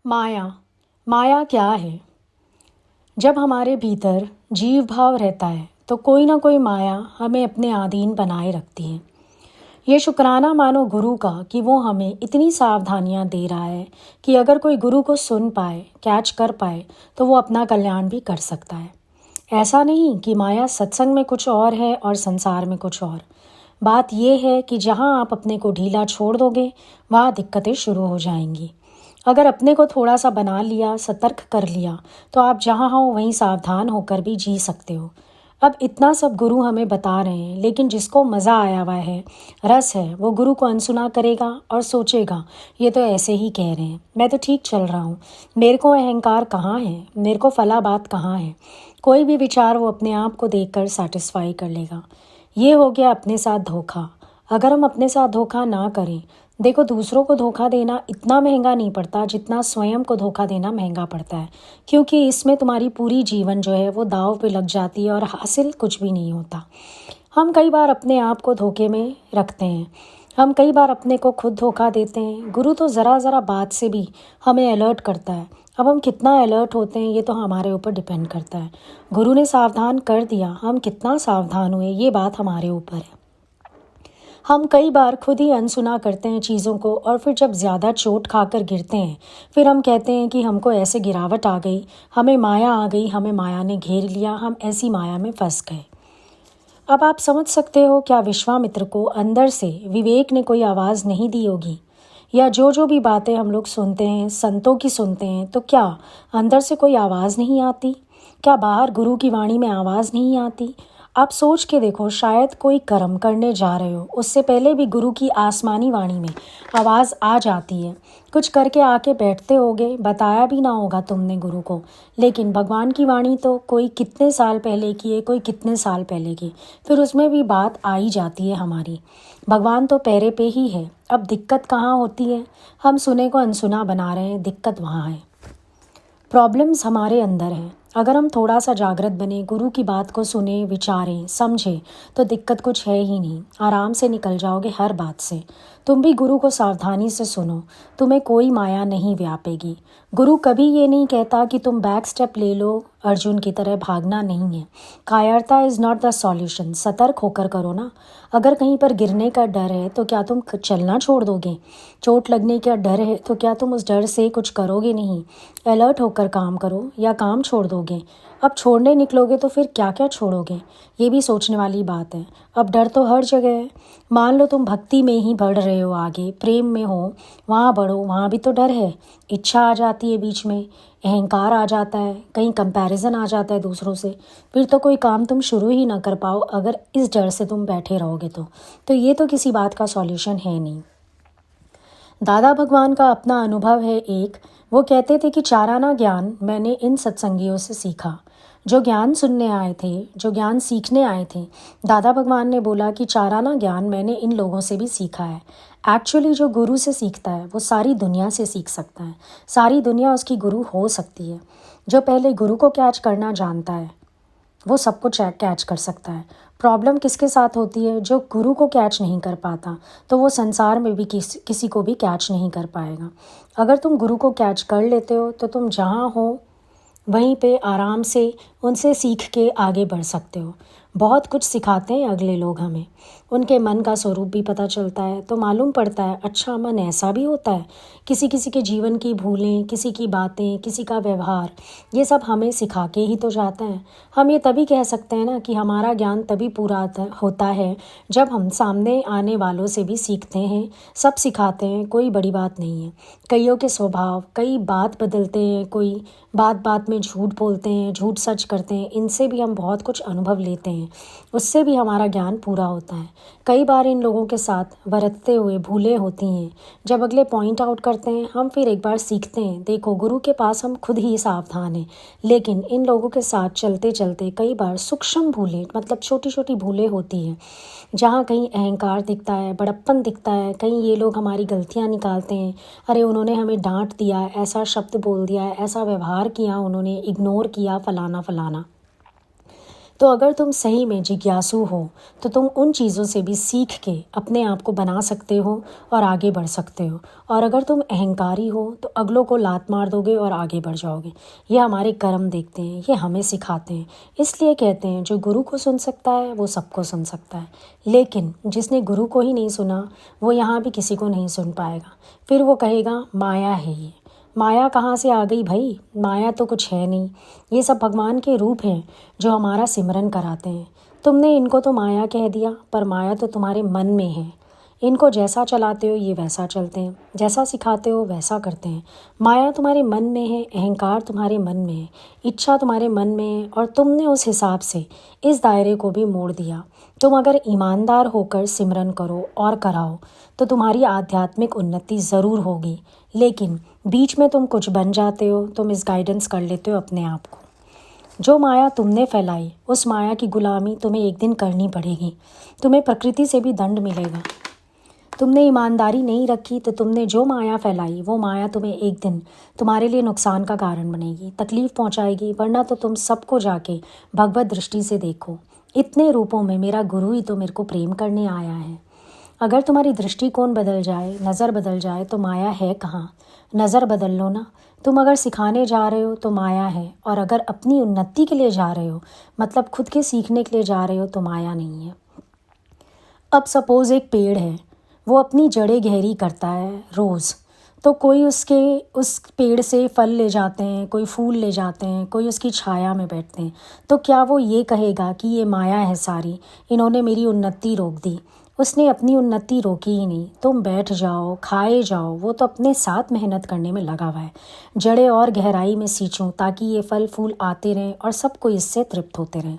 माया। माया क्या है? जब हमारे भीतर जीव भाव रहता है तो कोई ना कोई माया हमें अपने अधीन बनाए रखती है। ये शुक्राना मानो गुरु का कि वो हमें इतनी सावधानियां दे रहा है कि अगर कोई गुरु को सुन पाए, कैच कर पाए, तो वो अपना कल्याण भी कर सकता है। ऐसा नहीं कि माया सत्संग में कुछ और है और संसार में कुछ और। बात यह है कि जहाँ आप अपने को ढीला छोड़ दोगे, वहाँ दिक्कतें शुरू हो जाएंगी। अगर अपने को थोड़ा सा बना लिया, सतर्क कर लिया, तो आप जहाँ हो वहीं सावधान होकर भी जी सकते हो। अब इतना सब गुरु हमें बता रहे हैं, लेकिन जिसको मज़ा आया हुआ है, रस है, वो गुरु को अनसुना करेगा और सोचेगा ये तो ऐसे ही कह रहे हैं, मैं तो ठीक चल रहा हूँ, मेरे को अहंकार कहाँ है, मेरे को फला बात कहाँ है। कोई भी विचार वो अपने आप को देखकर सेटिस्फाई कर लेगा। ये हो गया अपने साथ धोखा। अगर हम अपने साथ धोखा ना करें, देखो दूसरों को धोखा देना इतना महंगा नहीं पड़ता जितना स्वयं को धोखा देना महंगा पड़ता है, क्योंकि इसमें तुम्हारी पूरी जीवन जो है वो दांव पे लग जाती है और हासिल कुछ भी नहीं होता। हम कई बार अपने आप को धोखे में रखते हैं, हम कई बार अपने को खुद धोखा देते हैं। गुरु तो ज़रा ज़रा बात से भी हमें अलर्ट करता है। अब हम कितना अलर्ट होते हैं ये तो हमारे ऊपर डिपेंड करता है। गुरु ने सावधान कर दिया, हम कितना सावधान हुए ये बात हमारे ऊपर है। हम कई बार खुद ही अनसुना करते हैं चीज़ों को, और फिर जब ज़्यादा चोट खाकर गिरते हैं फिर हम कहते हैं कि हमको ऐसे गिरावट आ गई, हमें माया आ गई, हमें माया ने घेर लिया, हम ऐसी माया में फंस गए। अब आप समझ सकते हो क्या विश्वामित्र को अंदर से विवेक ने कोई आवाज़ नहीं दी होगी? या जो जो भी बातें हम लोग सुनते हैं, संतों की सुनते हैं, तो क्या अंदर से कोई आवाज़ नहीं आती? क्या बाहर गुरु की वाणी में आवाज़ नहीं आती? आप सोच के देखो, शायद कोई कर्म करने जा रहे हो, उससे पहले भी गुरु की आसमानी वाणी में आवाज़ आ जाती है। कुछ करके आके बैठते होगे, बताया भी ना होगा तुमने गुरु को, लेकिन भगवान की वाणी तो कोई कितने साल पहले की है, कोई कितने साल पहले की, फिर उसमें भी बात आ ही जाती है हमारी। भगवान तो पैरे पे ही है। अब दिक्कत कहाँ होती है? हम सुने को अनसुना बना रहे हैं, दिक्कत वहाँ है। प्रॉब्लम्स हमारे अंदर हैं। अगर हम थोड़ा सा जागृत बने, गुरु की बात को सुने, विचारें, समझें, तो दिक्कत कुछ है ही नहीं। आराम से निकल जाओगे हर बात से। तुम भी गुरु को सावधानी से सुनो, तुम्हें कोई माया नहीं व्यापेगी। गुरु कभी ये नहीं कहता कि तुम बैक स्टेप ले लो, अर्जुन की तरह भागना नहीं है। कायरता इज़ नॉट द सॉल्यूशन। सतर्क होकर करो ना। अगर कहीं पर गिरने का डर है तो क्या तुम चलना छोड़ दोगे? चोट लगने का डर है तो क्या तुम उस डर से कुछ करोगे नहीं? अलर्ट होकर काम करो या काम छोड़ दोगे? अब छोड़ने निकलोगे तो फिर क्या क्या छोड़ोगे, ये भी सोचने वाली बात है। अब डर तो हर जगह है। मान लो तुम भक्ति में ही बढ़ रहे हो, आगे प्रेम में हो, वहाँ बढ़ो, वहाँ भी तो डर है। इच्छा आ जाती है बीच में, अहंकार आ जाता है, कहीं कंपैरिजन आ जाता है दूसरों से। फिर तो कोई काम तुम शुरू ही ना कर पाओ अगर इस डर से तुम बैठे रहोगे तो ये तो किसी बात का सॉल्यूशन है नहीं। दादा भगवान का अपना अनुभव है एक। वो कहते थे कि चाराना ज्ञान मैंने इन सत्संगियों से सीखा, जो ज्ञान सुनने आए थे, जो ज्ञान सीखने आए थे। दादा भगवान ने बोला कि चाराना ज्ञान मैंने इन लोगों से भी सीखा है। एक्चुअली जो गुरु से सीखता है वो सारी दुनिया से सीख सकता है। सारी दुनिया उसकी गुरु हो सकती है। जो पहले गुरु को कैच करना जानता है वो सबको कैच कर सकता है। प्रॉब्लम किसके साथ होती है? जो गुरु को कैच नहीं कर पाता, तो वो संसार में भी किसी को भी कैच नहीं कर पाएगा। अगर तुम गुरु को कैच कर लेते हो तो तुम जहाँ हो वहीं पे आराम से उनसे सीख के आगे बढ़ सकते हो। बहुत कुछ सिखाते हैं अगले लोग हमें, उनके मन का स्वरूप भी पता चलता है, तो मालूम पड़ता है अच्छा मन ऐसा भी होता है। किसी किसी के जीवन की भूलें, किसी की बातें, किसी का व्यवहार, ये सब हमें सिखा के ही तो जाता है। हम ये तभी कह सकते हैं ना कि हमारा ज्ञान तभी पूरा होता है जब हम सामने आने वालों से भी सीखते हैं। सब सिखाते हैं, कोई बड़ी बात नहीं है। कईयों के स्वभाव, कई बात बदलते हैं, कोई बात बात में झूठ बोलते हैं, झूठ सच करते हैं, इनसे भी हम बहुत कुछ अनुभव लेते हैं, उससे भी हमारा ज्ञान पूरा होता है। कई बार इन लोगों के साथ बरतते हुए भूलें होती हैं, जब अगले पॉइंट आउट करते हैं हम फिर एक बार सीखते हैं, देखो गुरु के पास हम खुद ही सावधान हैं। लेकिन इन लोगों के साथ चलते चलते कई बार सूक्ष्म भूलें, मतलब छोटी छोटी भूलें होती हैं, जहाँ कहीं अहंकार दिखता है, बड़प्पन दिखता है, कहीं ये लोग हमारी गलतियाँ निकालते हैं। अरे उन्होंने हमें डांट दिया, ऐसा शब्द बोल दिया, ऐसा व्यवहार किया, उन्होंने इग्नोर किया, फलाना फलाना। तो अगर तुम सही में जिज्ञासु हो तो तुम उन चीज़ों से भी सीख के अपने आप को बना सकते हो और आगे बढ़ सकते हो। और अगर तुम अहंकारी हो तो अगलों को लात मार दोगे और आगे बढ़ जाओगे। ये हमारे कर्म देखते हैं, ये हमें सिखाते हैं। इसलिए कहते हैं जो गुरु को सुन सकता है वो सबको सुन सकता है, लेकिन जिसने गुरु को ही नहीं सुना वो यहाँ भी किसी को नहीं सुन पाएगा। फिर वो कहेगा माया है ये। माया कहाँ से आ गई भाई? माया तो कुछ है नहीं। ये सब भगवान के रूप हैं जो हमारा सिमरन कराते हैं। तुमने इनको तो माया कह दिया, पर माया तो तुम्हारे मन में है। इनको जैसा चलाते हो ये वैसा चलते हैं, जैसा सिखाते हो वैसा करते हैं। माया तुम्हारे मन में है, अहंकार तुम्हारे मन में है, इच्छा तुम्हारे मन में है, और तुमने उस हिसाब से इस दायरे को भी मोड़ दिया। तुम अगर ईमानदार होकर सिमरन करो और कराओ तो तुम्हारी आध्यात्मिक उन्नति ज़रूर होगी, लेकिन बीच में तुम कुछ बन जाते हो, तुम इस गाइडेंस कर लेते हो अपने आप को। जो माया तुमने फैलाई उस माया की गुलामी तुम्हें एक दिन करनी पड़ेगी। तुम्हें प्रकृति से भी दंड मिलेगा। तुमने ईमानदारी नहीं रखी तो तुमने जो माया फैलाई वो माया तुम्हें एक दिन तुम्हारे लिए नुकसान का कारण बनेगी, तकलीफ़ पहुंचाएगी। वरना तो तुम सबको जाके भगवत दृष्टि से देखो। इतने रूपों में मेरा गुरु ही तो मेरे को प्रेम करने आया है। अगर तुम्हारी दृष्टिकोण बदल जाए, नज़र बदल जाए तो माया है कहाँ? नज़र बदल लो ना। तुम अगर सिखाने जा रहे हो तो माया है, और अगर अपनी उन्नति के लिए जा रहे हो, मतलब खुद के सीखने के लिए जा रहे हो, तो माया नहीं है। अब सपोज़ एक पेड़ है, वो अपनी जड़ें गहरी करता है रोज़, तो कोई उस पेड़ से फल ले जाते हैं, कोई फूल ले जाते हैं, कोई उसकी छाया में बैठते हैं। तो क्या वो ये कहेगा कि ये माया है सारी, इन्होंने मेरी उन्नति रोक दी? उसने अपनी उन्नति रोकी ही नहीं। तुम बैठ जाओ, खाए जाओ, वो तो अपने साथ मेहनत करने में लगा हुआ है। जड़ें और गहराई में सींचो ताकि ये फल फूल आते रहें और सबको इससे तृप्त होते रहें।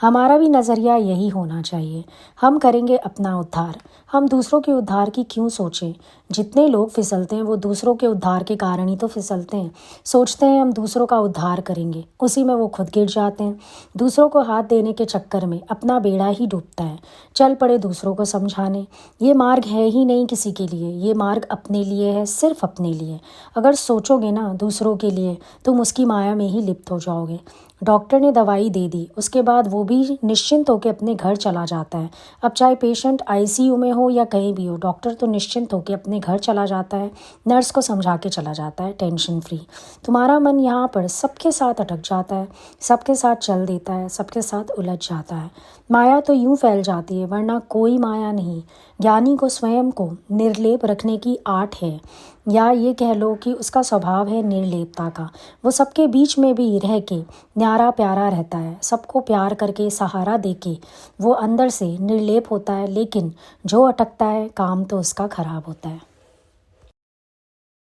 हमारा भी नज़रिया यही होना चाहिए। हम करेंगे अपना उद्धार, हम दूसरों के उद्धार की क्यों सोचें? जितने लोग फिसलते हैं वो दूसरों के उद्धार के कारण ही तो फिसलते हैं। सोचते हैं हम दूसरों का उद्धार करेंगे, उसी में वो खुद गिर जाते हैं। दूसरों को हाथ देने के चक्कर में अपना बेड़ा ही डूबता है। चल पड़े दूसरों को समझाने। ये मार्ग है ही नहीं किसी के लिए, ये मार्ग अपने लिए है, सिर्फ अपने लिए। अगर सोचोगे ना दूसरों के लिए, तुम उसकी माया में ही लिप्त हो जाओगे। डॉक्टर ने दवाई दे दी, उसके बाद वो भी निश्चिंत होकर अपने घर चला जाता है। अब चाहे पेशेंट आईसीयू में हो या कहीं भी हो, डॉक्टर तो निश्चिंत होकर अपने घर चला जाता है, नर्स को समझा के चला जाता है, टेंशन फ्री। तुम्हारा मन यहाँ पर सबके साथ अटक जाता है, सबके साथ चल देता है, सबके साथ उलझ जाता है। माया तो यूँ फैल जाती है, वरना कोई माया नहीं। ज्ञानी को स्वयं को निर्लेप रखने की आर्ट है, या ये कह लो कि उसका स्वभाव है निर्लेपता का। वो सबके बीच में भी रह के न्यारा प्यारा रहता है, सबको प्यार करके सहारा दे के वो अंदर से निर्लेप होता है। लेकिन जो अटकता है काम तो उसका खराब होता है।